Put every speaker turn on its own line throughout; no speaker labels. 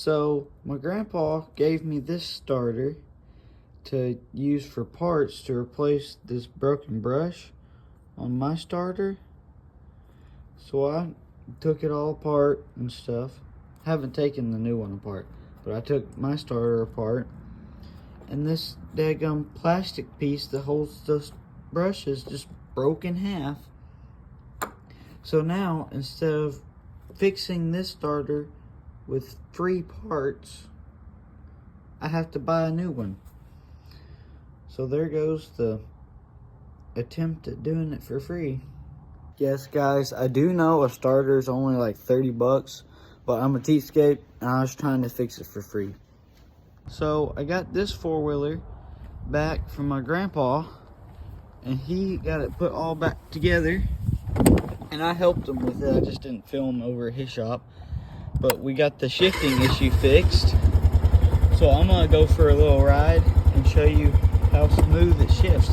So my grandpa gave me this starter to use for parts to replace this broken brush on my starter. So I took it all apart and stuff. Haven't taken the new one apart, but I took my starter apart, and this daggum plastic piece that holds the brushes just broke in half. So now, instead of fixing this starter with free parts, I have to buy a new one. So there goes the attempt at doing it for free. Yes, guys, I do know a starter is only like 30 bucks, but I'm a cheapskate and I was trying to fix it for free. So I got this four-wheeler back from my grandpa, and he got it put all back together, and I helped him with it. I just didn't film over at his shop, but we got the shifting issue fixed. So I'm gonna go for a little ride and show you how smooth it shifts.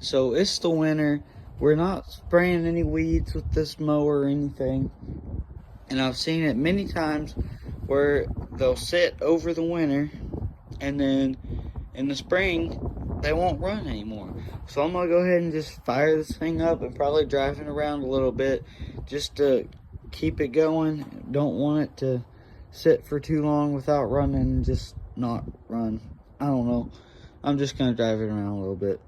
so it's the winter. We're not spraying any weeds with this mower or anything. And I've seen it many times where they'll sit over the winter and then in the spring they won't run anymore. So I'm gonna go ahead and just fire this thing up and probably drive it around a little bit just to keep it going. Don't want it to sit for too long without running and just not run. I don't know. I'm just gonna drive it around a little bit.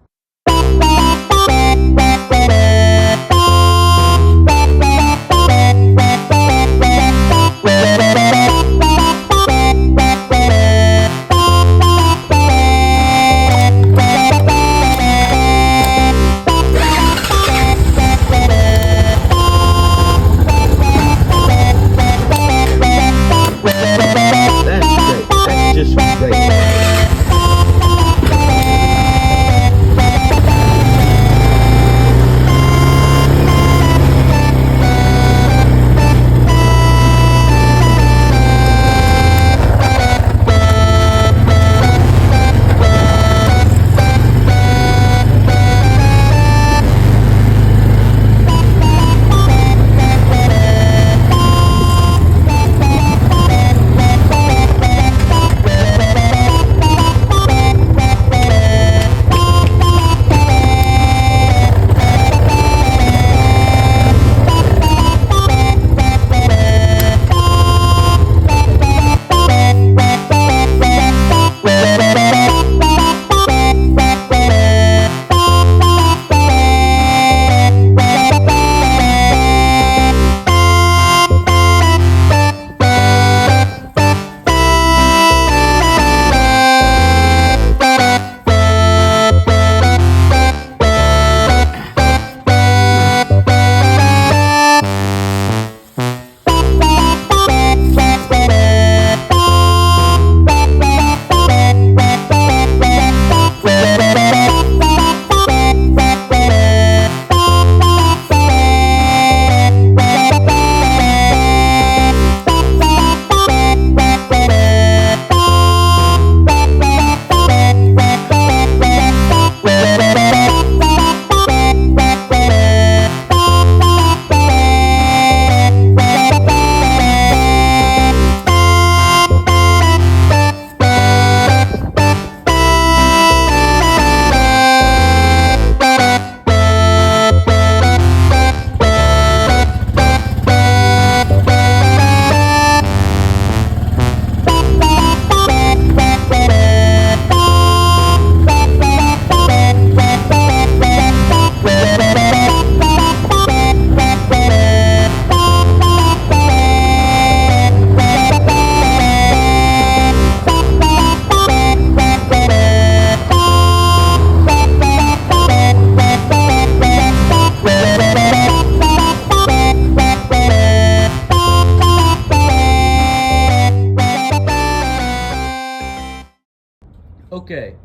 Okay,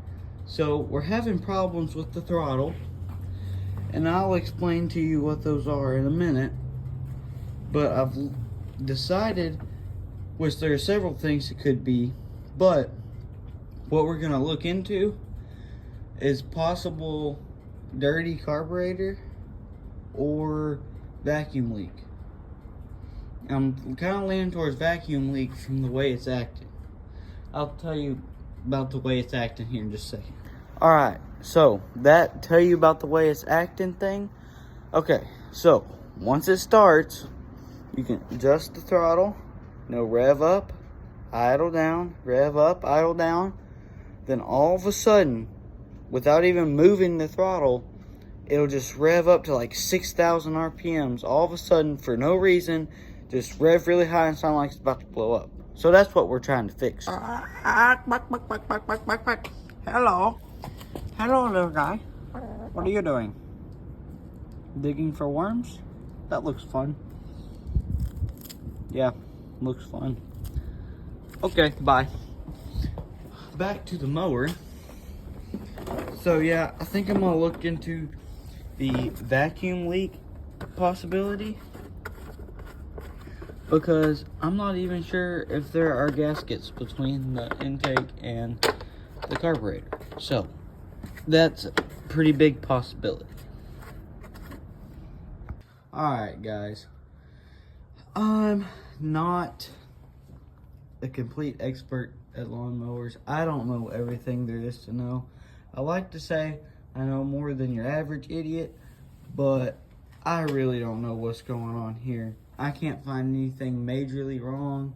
so we're having problems with the throttle, and I'll explain to you what those are in a minute. But I've decided, which there are several things it could be, but what we're gonna look into is possible dirty carburetor or vacuum leak. I'm kind of leaning towards vacuum leak from the way it's acting. I'll tell you about the way it's acting here in just a second. Alright, so that tell you about the way it's acting thing. Okay, so once it starts, you can adjust the throttle, rev up, idle down, rev up, idle down. Then all of a sudden, without even moving the throttle, it'll just rev up to like 6,000 RPMs. All of a sudden, for no reason, just rev really high and sound like it's about to blow up. So that's what we're trying to fix.
Hello. Hello, little guy. What are you doing?
Digging for worms? That looks fun. Yeah, looks fun. Okay, bye. Back to the mower. So yeah, I think I'm gonna look into the vacuum leak possibility, because I'm not even sure if there are gaskets between the intake and the carburetor. So that's pretty big possibility. Alright, guys. I'm not a complete expert at lawnmowers. I don't know everything there is to know. I like to say I know more than your average idiot, but I really don't know what's going on here. I can't find anything majorly wrong.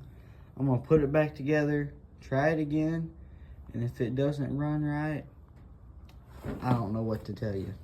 I'm gonna put it back together, try it again, and if it doesn't run right, I don't know what to tell you.